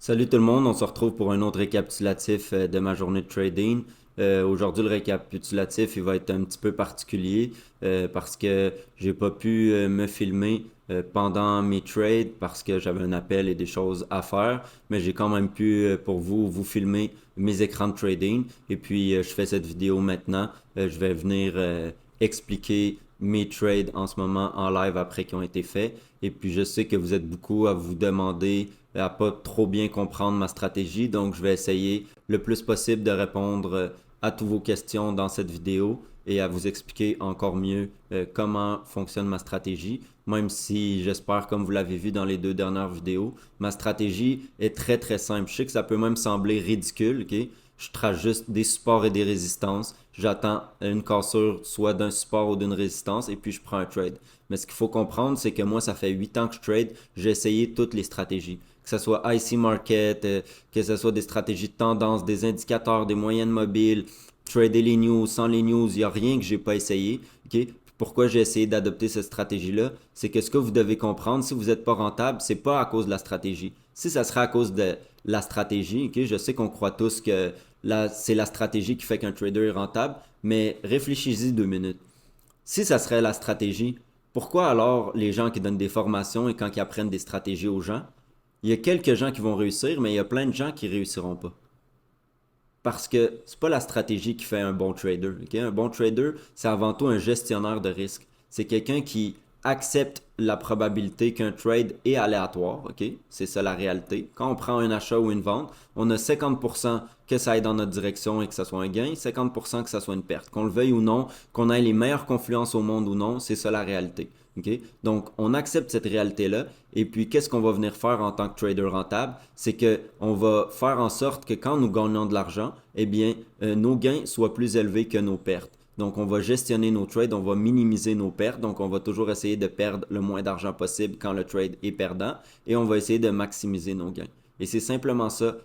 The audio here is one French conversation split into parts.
Salut tout le monde, on se retrouve pour un autre récapitulatif de ma journée de trading. Aujourd'hui, le récapitulatif, il va être un petit peu particulier parce que j'ai pas pu me filmer pendant mes trades parce que j'avais un appel et des choses à faire, mais j'ai quand même pu pour vous filmer mes écrans de trading. Et puis, je fais cette vidéo maintenant. Je vais venir expliquer mes trades en ce moment en live après qu'ils ont été faits. Et puis, je sais que vous êtes beaucoup à vous demander à pas trop bien comprendre ma stratégie, donc je vais essayer le plus possible de répondre à toutes vos questions dans cette vidéo et à vous expliquer encore mieux comment fonctionne ma stratégie, même si j'espère, comme vous l'avez vu dans les deux dernières vidéos, ma stratégie est très très simple. Je sais que ça peut même sembler ridicule, ok? Je trace juste des supports et des résistances. J'attends une cassure soit d'un support ou d'une résistance et puis je prends un trade. Mais ce qu'il faut comprendre, c'est que moi, ça fait 8 ans que je trade. J'ai essayé toutes les stratégies. Que ce soit IC Market, que ce soit des stratégies de tendance, des indicateurs, des moyennes mobiles, trader les news, sans les news, il n'y a rien que j'ai pas essayé. Ok? Pourquoi j'ai essayé d'adopter cette stratégie-là? C'est que ce que vous devez comprendre, si vous n'êtes pas rentable, c'est pas à cause de la stratégie. Si ça serait à cause de la stratégie, ok, je sais qu'on croit tous que c'est la stratégie qui fait qu'un trader est rentable, mais réfléchissez 2 minutes. Si ça serait la stratégie, pourquoi alors les gens qui donnent des formations et quand ils apprennent des stratégies aux gens, il y a quelques gens qui vont réussir, mais il y a plein de gens qui réussiront pas. Parce que c'est pas la stratégie qui fait un bon trader. Okay? Un bon trader, c'est avant tout un gestionnaire de risque. C'est quelqu'un qui accepte la probabilité qu'un trade est aléatoire. Okay? C'est ça la réalité. Quand on prend un achat ou une vente, on a 50% que ça aille dans notre direction et que ça soit un gain, 50% que ça soit une perte. Qu'on le veuille ou non, qu'on ait les meilleures confluences au monde ou non, c'est ça la réalité. Okay? Donc, on accepte cette réalité-là. Et puis, qu'est-ce qu'on va venir faire en tant que trader rentable? C'est qu'on va faire en sorte que quand nous gagnons de l'argent, eh bien, nos gains soient plus élevés que nos pertes. Donc, on va gestionner nos trades, on va minimiser nos pertes. Donc, on va toujours essayer de perdre le moins d'argent possible quand le trade est perdant. Et on va essayer de maximiser nos gains. Et c'est simplement ça,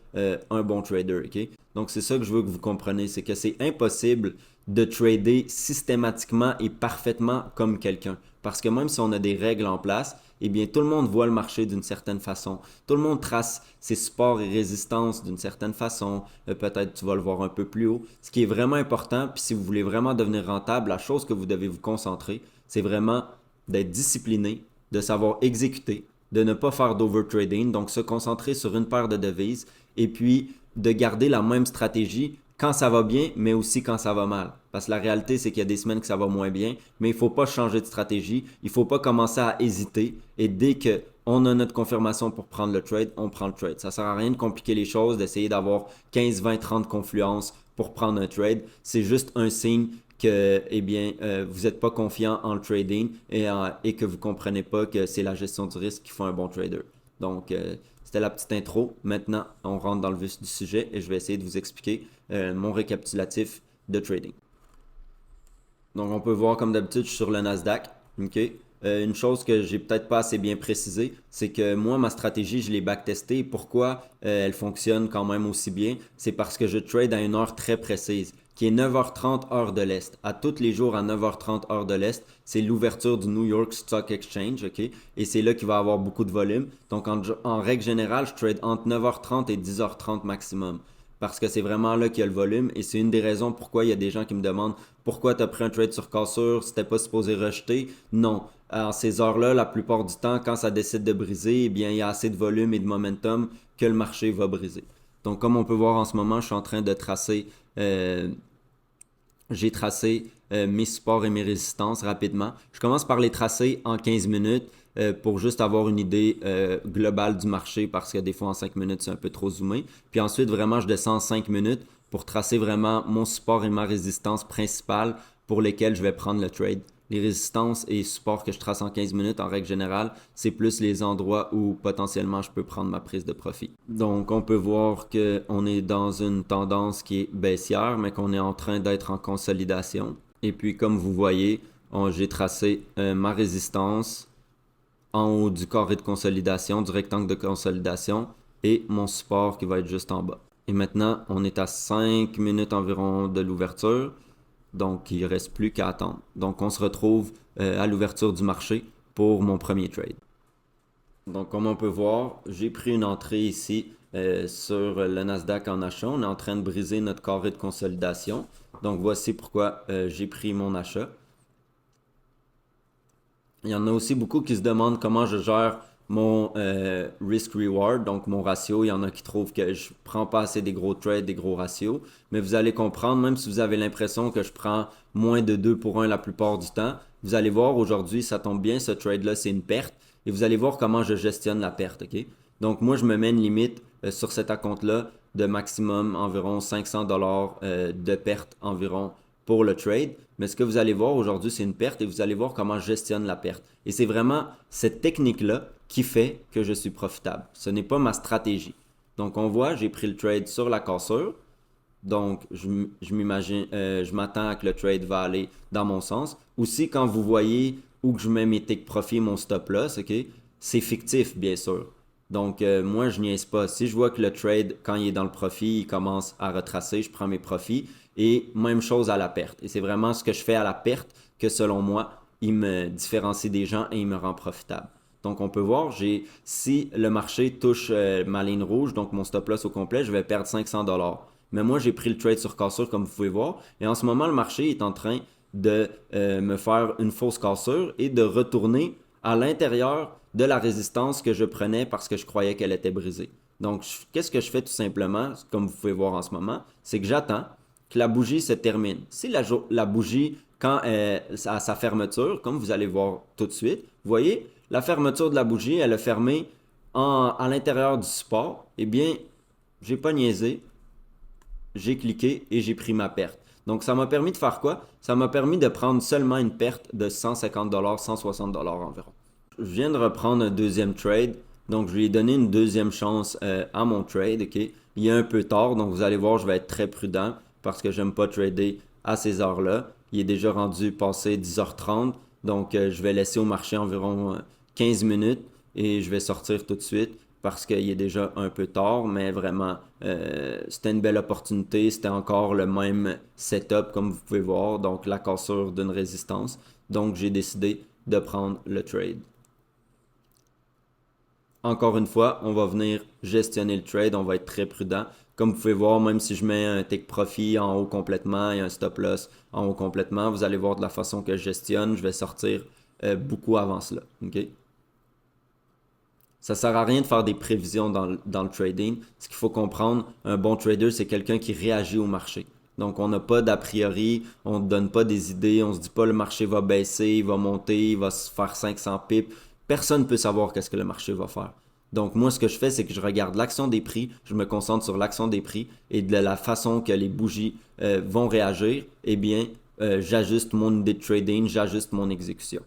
un bon trader. Okay? Donc, c'est ça que je veux que vous compreniez. C'est que c'est impossible de trader systématiquement et parfaitement comme quelqu'un. Parce que même si on a des règles en place, eh bien, tout le monde voit le marché d'une certaine façon. Tout le monde trace ses supports et résistances d'une certaine façon. Peut-être tu vas le voir un peu plus haut. Ce qui est vraiment important, puis si vous voulez vraiment devenir rentable, la chose que vous devez vous concentrer, c'est vraiment d'être discipliné, de savoir exécuter, de ne pas faire d'overtrading, donc se concentrer sur une paire de devises et puis de garder la même stratégie quand ça va bien, mais aussi quand ça va mal. Parce que la réalité, c'est qu'il y a des semaines que ça va moins bien, mais il ne faut pas changer de stratégie. Il ne faut pas commencer à hésiter. Et dès qu'on a notre confirmation pour prendre le trade, on prend le trade. Ça ne sert à rien de compliquer les choses, d'essayer d'avoir 15, 20, 30 confluences pour prendre un trade. C'est juste un signe que eh bien, vous n'êtes pas confiant en le trading et que vous ne comprenez pas que c'est la gestion du risque qui fait un bon trader. Donc, c'était la petite intro. Maintenant, on rentre dans le vif du sujet et je vais essayer de vous expliquer mon récapitulatif de trading. Donc, on peut voir comme d'habitude, je suis sur le Nasdaq. OK? Une chose que j'ai peut-être pas assez bien précisé, c'est que moi, ma stratégie, je l'ai backtestée. Pourquoi elle fonctionne quand même aussi bien? C'est parce que je trade à une heure très précise, qui est 9h30 heure de l'Est. À tous les jours à 9h30 heure de l'Est, c'est l'ouverture du New York Stock Exchange, OK? Et c'est là qu'il va y avoir beaucoup de volume. Donc, en règle générale, je trade entre 9h30 et 10h30 maximum parce que c'est vraiment là qu'il y a le volume et c'est une des raisons pourquoi il y a des gens qui me demandent pourquoi tu as pris un trade sur cassure, c'était pas supposé rejeter. Non, à ces heures-là, la plupart du temps, quand ça décide de briser, eh bien, il y a assez de volume et de momentum que le marché va briser. Donc, comme on peut voir en ce moment, je suis en train de tracer, j'ai tracé mes supports et mes résistances rapidement. Je commence par les tracer en 15 minutes pour juste avoir une idée globale du marché parce que des fois en 5 minutes c'est un peu trop zoomé. Puis ensuite vraiment je descends en 5 minutes pour tracer vraiment mon support et ma résistance principale pour lesquels je vais prendre le trade. Les résistances et supports que je trace en 15 minutes, en règle générale, c'est plus les endroits où potentiellement je peux prendre ma prise de profit. Donc, on peut voir qu'on est dans une tendance qui est baissière, mais qu'on est en train d'être en consolidation. Et puis, comme vous voyez, j'ai tracé ma résistance en haut du carré de consolidation, du rectangle de consolidation, et mon support qui va être juste en bas. Et maintenant, on est à 5 minutes environ de l'ouverture. Donc, il ne reste plus qu'à attendre. Donc, on se retrouve à l'ouverture du marché pour mon premier trade. Donc, comme on peut voir, j'ai pris une entrée ici sur le Nasdaq en achat. On est en train de briser notre carré de consolidation. Donc voici pourquoi j'ai pris mon achat. Il y en a aussi beaucoup qui se demandent comment je gère mon risk-reward, donc mon ratio. Il y en a qui trouvent que je prends pas assez des gros trades, des gros ratios. Mais vous allez comprendre, même si vous avez l'impression que je prends moins de 2 pour 1 la plupart du temps, vous allez voir aujourd'hui, ça tombe bien, ce trade-là, c'est une perte. Et vous allez voir comment je gestionne la perte, ok? Donc moi, je me mets une limite sur cet acompte-là de maximum environ 500 dollars de perte environ pour le trade. Mais ce que vous allez voir aujourd'hui, c'est une perte et vous allez voir comment je gestionne la perte. Et c'est vraiment cette technique-là qui fait que je suis profitable. Ce n'est pas ma stratégie. Donc on voit, j'ai pris le trade sur la cassure. Donc je m'attends à que le trade va aller dans mon sens. Aussi, quand vous voyez où que je mets mes take profit, mon stop loss, ok, c'est fictif bien sûr. Donc moi je niaise pas. Si je vois que le trade, quand il est dans le profit, il commence à retracer, je prends mes profits. Et même chose à la perte. Et c'est vraiment ce que je fais à la perte que selon moi, il me différencie des gens et il me rend profitable. Donc on peut voir, si le marché touche ma ligne rouge, donc mon stop loss au complet, je vais perdre 500 dollars. Mais moi, j'ai pris le trade sur cassure comme vous pouvez voir. Et en ce moment, le marché est en train de me faire une fausse cassure et de retourner à l'intérieur de la résistance que je prenais parce que je croyais qu'elle était brisée. Donc, qu'est-ce que je fais tout simplement, comme vous pouvez voir en ce moment, c'est que j'attends que la bougie se termine. Si la bougie, quand à sa fermeture, comme vous allez voir tout de suite, vous voyez, la fermeture de la bougie, elle a fermé à l'intérieur du support, eh bien, j'ai pas niaisé, j'ai cliqué et j'ai pris ma perte. Donc, ça m'a permis de faire quoi? Ça m'a permis de prendre seulement une perte de 150 $, 160 $ environ. Je viens de reprendre un deuxième trade. Donc, je lui ai donné une deuxième chance à mon trade. Ok, il est un peu tard, donc vous allez voir, je vais être très prudent parce que j'aime pas trader à ces heures-là. Il est déjà rendu passé 10h30. Donc, je vais laisser au marché environ 15 minutes et je vais sortir tout de suite parce qu'il est déjà un peu tard, mais vraiment, c'était une belle opportunité. C'était encore le même setup, comme vous pouvez voir, donc la cassure d'une résistance. Donc, j'ai décidé de prendre le trade. Encore une fois, on va venir gestionner le trade, on va être très prudent. Comme vous pouvez voir, même si je mets un take profit en haut complètement et un stop loss en haut complètement, vous allez voir de la façon que je gestionne, je vais sortir beaucoup avant cela. Okay? Ça sert à rien de faire des prévisions dans le trading. Ce qu'il faut comprendre, un bon trader, c'est quelqu'un qui réagit au marché. Donc, on n'a pas d'a priori, on ne donne pas des idées, on ne se dit pas le marché va baisser, il va monter, il va se faire 500 pips. Personne ne peut savoir qu'est-ce que le marché va faire. Donc, moi, ce que je fais, c'est que je regarde l'action des prix, je me concentre sur l'action des prix et de la façon que les bougies vont réagir, eh bien, j'ajuste mon idée de trading, j'ajuste mon exécution.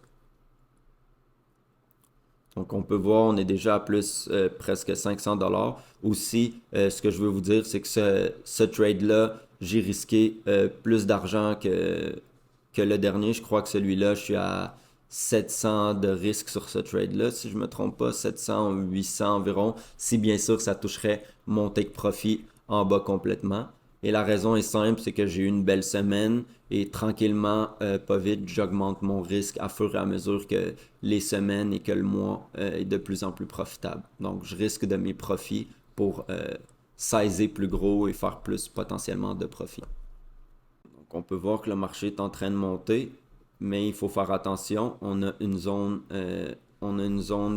Donc, on peut voir, on est déjà à plus presque 500 dollars. Aussi, ce que je veux vous dire, c'est que ce trade-là, j'ai risqué plus d'argent que le dernier. Je crois que celui-là, je suis à 700 de risque sur ce trade-là, si je ne me trompe pas, 700 ou 800 environ, si bien sûr ça toucherait mon take profit en bas complètement. Et la raison est simple, c'est que j'ai eu une belle semaine et tranquillement, pas vite, j'augmente mon risque à fur et à mesure que les semaines et que le mois est de plus en plus profitable. Donc, je risque de mes profits pour sizer plus gros et faire plus potentiellement de profit. Donc, on peut voir que le marché est en train de monter, mais il faut faire attention. On a une zone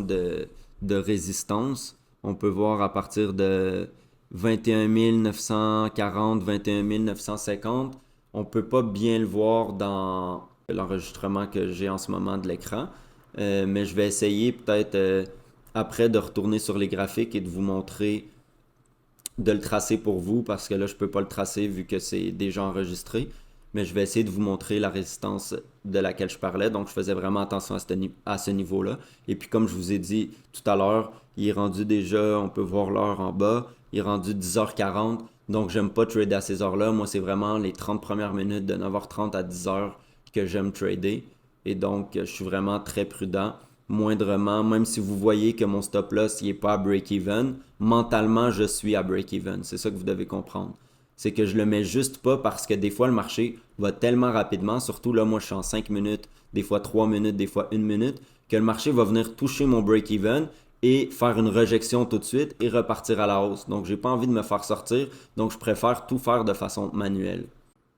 de résistance. On peut voir à partir de 21 940, 21 950. On peut pas bien le voir dans l'enregistrement que j'ai en ce moment de l'écran, mais je vais essayer peut-être après de retourner sur les graphiques et de vous montrer, de le tracer pour vous parce que là je peux pas le tracer vu que c'est déjà enregistré, mais je vais essayer de vous montrer la résistance de laquelle je parlais. Donc je faisais vraiment attention à ce niveau-là. Et puis comme je vous ai dit tout à l'heure, il est rendu déjà, on peut voir l'heure en bas, il est rendu 10h40. Donc j'aime pas trader à ces heures-là. Moi c'est vraiment les 30 premières minutes de 9h30 à 10h que j'aime trader. Et donc je suis vraiment très prudent moindrement, même si vous voyez que mon stop loss il est pas à break-even, mentalement je suis à break-even. C'est ça que vous devez comprendre. C'est que je le mets juste pas parce que des fois le marché va tellement rapidement, surtout là moi je suis en 5 minutes, des fois 3 minutes, des fois 1 minute, que le marché va venir toucher mon break-even et faire une rejection tout de suite et repartir à la hausse. Donc, j'ai pas envie de me faire sortir, donc je préfère tout faire de façon manuelle.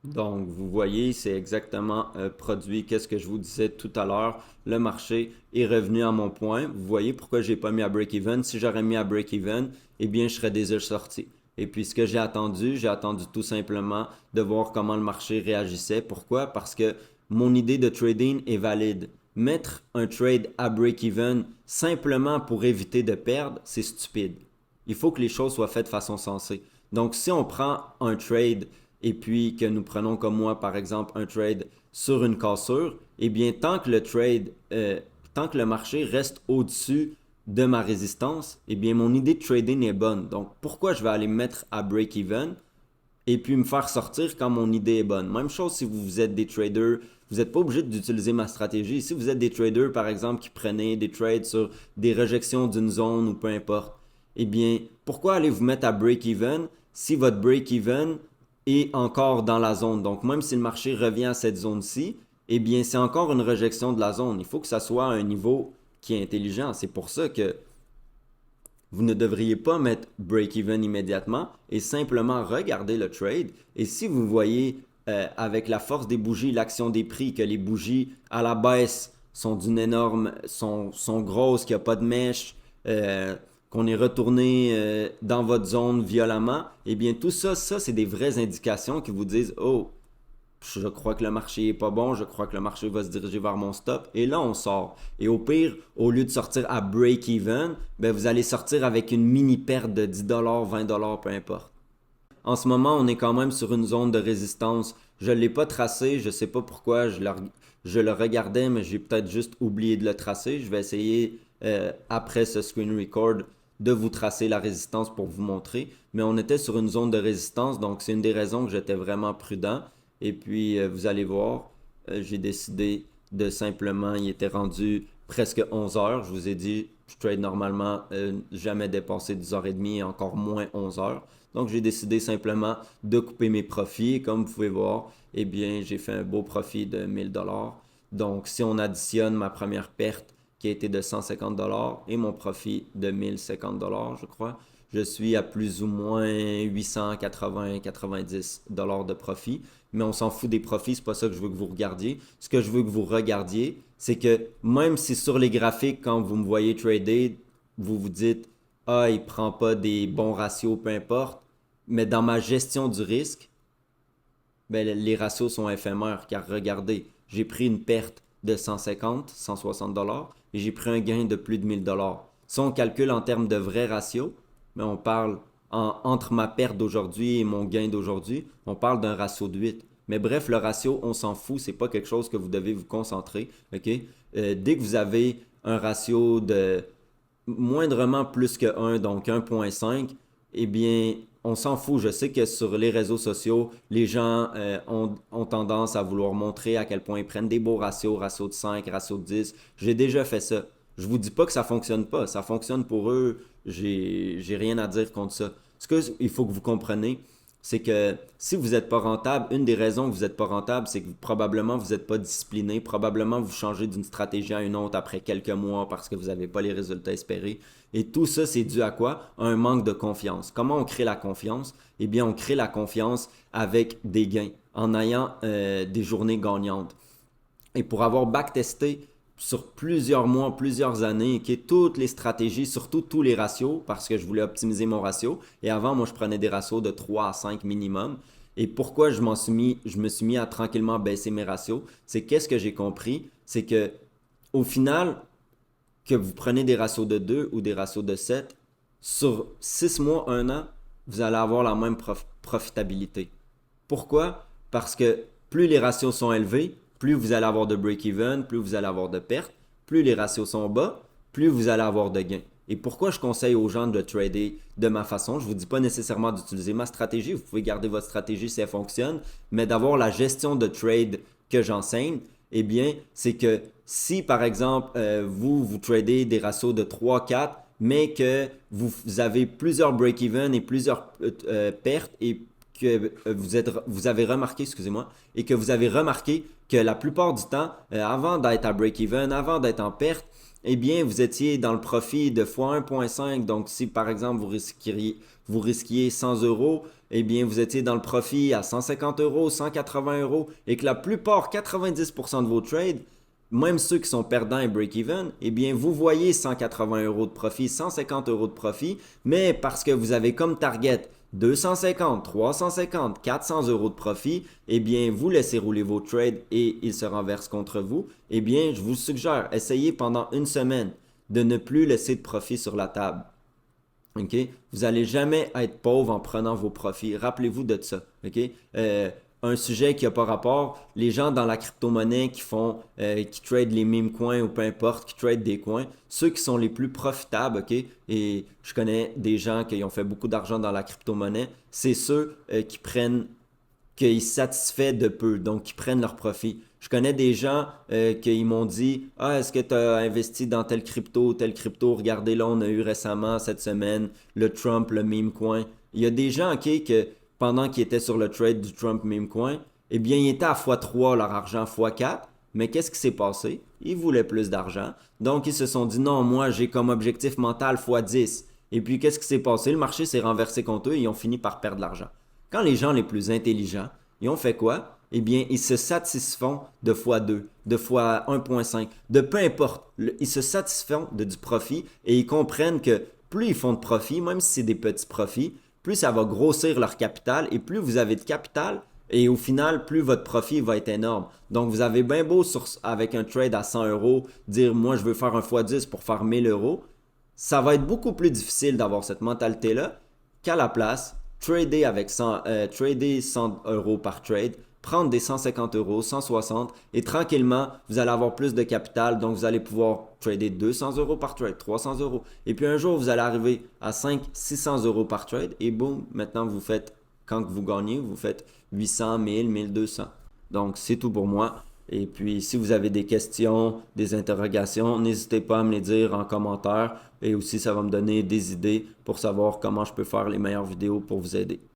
Donc, vous voyez, c'est exactement produit qu'est-ce que je vous disais tout à l'heure. Le marché est revenu à mon point. Vous voyez pourquoi j'ai pas mis à break-even. Si j'aurais mis à break-even, eh bien, je serais déjà sorti. Et puis, ce que j'ai attendu tout simplement de voir comment le marché réagissait. Pourquoi? Parce que mon idée de trading est valide. Mettre un trade à break-even simplement pour éviter de perdre, c'est stupide. Il faut que les choses soient faites de façon sensée. Donc, si on prend un trade et puis que nous prenons comme moi, par exemple, un trade sur une cassure, eh bien, tant que le marché reste au-dessus de ma résistance, eh bien, mon idée de trading est bonne. Donc, pourquoi je vais aller me mettre à break-even et puis me faire sortir quand mon idée est bonne? Même chose si vous êtes des traders, vous n'êtes pas obligé d'utiliser ma stratégie. Si vous êtes des traders, par exemple, qui prenaient des trades sur des rejections d'une zone ou peu importe, eh bien, pourquoi aller vous mettre à break-even si votre break-even est encore dans la zone? Donc, même si le marché revient à cette zone-ci, eh bien, c'est encore une rejection de la zone. Il faut que ça soit à un niveau qui est intelligent. C'est pour ça que vous ne devriez pas mettre break-even immédiatement et simplement regarder le trade. Et si vous voyez avec la force des bougies, l'action des prix, que les bougies à la baisse sont sont grosses, qu'il n'y a pas de mèche, qu'on est retourné dans votre zone violemment, eh bien tout ça, c'est des vraies indications qui vous disent, oh, je crois que le marché est pas bon, je crois que le marché va se diriger vers mon stop, et là on sort. Et au pire, au lieu de sortir à break-even, ben vous allez sortir avec une mini perte de 10$, 20$, peu importe. En ce moment, on est quand même sur une zone de résistance. Je ne l'ai pas tracé, je ne sais pas pourquoi, je le regardais, mais j'ai peut-être juste oublié de le tracer. Je vais essayer, après ce screen record, de vous tracer la résistance pour vous montrer. Mais on était sur une zone de résistance, donc c'est une des raisons que j'étais vraiment prudent. Et puis, vous allez voir, j'ai décidé de simplement, il était rendu presque 11 heures. Je vous ai dit, je trade normalement jamais dépasser 10h30 et encore moins 11 heures. Donc, j'ai décidé simplement de couper mes profits. Et comme vous pouvez voir, eh bien, j'ai fait un beau profit de 1000$. Donc, si on additionne ma première perte qui a été de 150$ et mon profit de 1050$, je crois, je suis à plus ou moins 880-90$ de profit. Mais on s'en fout des profits, c'est pas ça que je veux que vous regardiez. Ce que je veux que vous regardiez, c'est que même si sur les graphiques, quand vous me voyez trader, vous vous dites, ah, il prend pas des bons ratios, peu importe, mais dans ma gestion du risque, ben, les ratios sont éphémères, car regardez, j'ai pris une perte de 150, 160$ et j'ai pris un gain de plus de 1000$. Si on calcule en termes de vrais ratios, mais on parle entre ma perte d'aujourd'hui et mon gain d'aujourd'hui, on parle d'un ratio de 8. Mais bref, le ratio, on s'en fout, c'est pas quelque chose que vous devez vous concentrer. Ok? Dès que vous avez un ratio de moindrement plus que 1, donc 1,5, eh bien, on s'en fout. Je sais que sur les réseaux sociaux, les gens ont tendance à vouloir montrer à quel point ils prennent des beaux ratios, ratio de 5, ratio de 10. J'ai déjà fait ça. Je vous dis pas que ça fonctionne pas. Ça fonctionne pour eux. J'ai rien à dire contre ça. Ce qu'il faut que vous compreniez, c'est que si vous n'êtes pas rentable, une des raisons que vous n'êtes pas rentable, c'est que probablement vous n'êtes pas discipliné, probablement vous changez d'une stratégie à une autre après quelques mois parce que vous n'avez pas les résultats espérés. Et tout ça, c'est dû à quoi? À un manque de confiance. Comment on crée la confiance? Eh bien, on crée la confiance avec des gains, en ayant des journées gagnantes. Et pour avoir backtesté sur plusieurs mois, plusieurs années, toutes les stratégies, surtout tous les ratios, parce que je voulais optimiser mon ratio. Et avant, moi, je prenais des ratios de 3 à 5 minimum. Et pourquoi je me suis mis à tranquillement baisser mes ratios, c'est qu'est-ce que j'ai compris, c'est que au final, que vous prenez des ratios de 2 ou des ratios de 7, sur 6 mois, 1 an, vous allez avoir la même profitabilité. Pourquoi? Parce que plus les ratios sont élevés, plus vous allez avoir de break-even, plus vous allez avoir de pertes, plus les ratios sont bas, plus vous allez avoir de gains. Et pourquoi je conseille aux gens de trader de ma façon? Je ne vous dis pas nécessairement d'utiliser ma stratégie, vous pouvez garder votre stratégie si elle fonctionne, mais d'avoir la gestion de trade que j'enseigne, eh bien, c'est que si par exemple, vous tradez des ratios de 3, 4, mais que vous avez plusieurs break-even et plusieurs pertes et que vous avez remarqué, excusez-moi, et que vous avez remarqué que la plupart du temps, avant d'être à break-even, avant d'être en perte, eh bien, vous étiez dans le profit de fois 1,5. Donc, si par exemple, vous risquiez 100 euros, eh bien, vous étiez dans le profit à 150 euros, 180 euros, et que la plupart, 90% de vos trades, même ceux qui sont perdants et break-even, eh bien, vous voyez 180 euros de profit, 150 euros de profit, mais parce que vous avez comme target 250, 350, 400 euros de profit, eh bien, vous laissez rouler vos trades et ils se renversent contre vous. Eh bien, je vous suggère, essayez pendant une semaine de ne plus laisser de profit sur la table. OK? Vous n'allez jamais être pauvre en prenant vos profits. Rappelez-vous de ça. OK? Un sujet qui n'a pas rapport, les gens dans la crypto-monnaie qui tradent les meme coins ou peu importe, qui tradent des coins, ceux qui sont les plus profitables, OK? Et je connais des gens qui ont fait beaucoup d'argent dans la crypto-monnaie, c'est ceux qu'ils satisfait de peu, donc qui prennent leur profit. Je connais des gens qui m'ont dit ah, est-ce que tu as investi dans tel crypto, regardez là, on a eu récemment cette semaine le Trump, le meme coin. Il y a des gens ok, que pendant qu'ils étaient sur le trade du Trump meme coin, eh bien, ils étaient à x3 leur argent, x4. Mais qu'est-ce qui s'est passé? Ils voulaient plus d'argent. Donc, ils se sont dit non, moi, j'ai comme objectif mental x10. Et puis, qu'est-ce qui s'est passé? Le marché s'est renversé contre eux et ils ont fini par perdre de l'argent. Quand les gens les plus intelligents, ils ont fait quoi? Eh bien, ils se satisfont de x2, de fois 1,5, de peu importe. Ils se satisfont du profit et ils comprennent que plus ils font de profit, même si c'est des petits profits, plus ça va grossir leur capital et plus vous avez de capital et au final, plus votre profit va être énorme. Donc, vous avez bien beau avec un trade à 100 euros dire moi je veux faire un x10 pour faire 1000 euros. Ça va être beaucoup plus difficile d'avoir cette mentalité-là qu'à la place, trader 100 euros par trade, prendre des 150 euros, 160 et tranquillement, vous allez avoir plus de capital. Donc, vous allez pouvoir trader 200 euros par trade, 300 euros. Et puis un jour, vous allez arriver à 5, 600 euros par trade et boum, maintenant vous faites, quand vous gagnez, vous faites 800, 1000, 1200. Donc, c'est tout pour moi. Et puis, si vous avez des questions, des interrogations, n'hésitez pas à me les dire en commentaire. Et aussi, ça va me donner des idées pour savoir comment je peux faire les meilleures vidéos pour vous aider.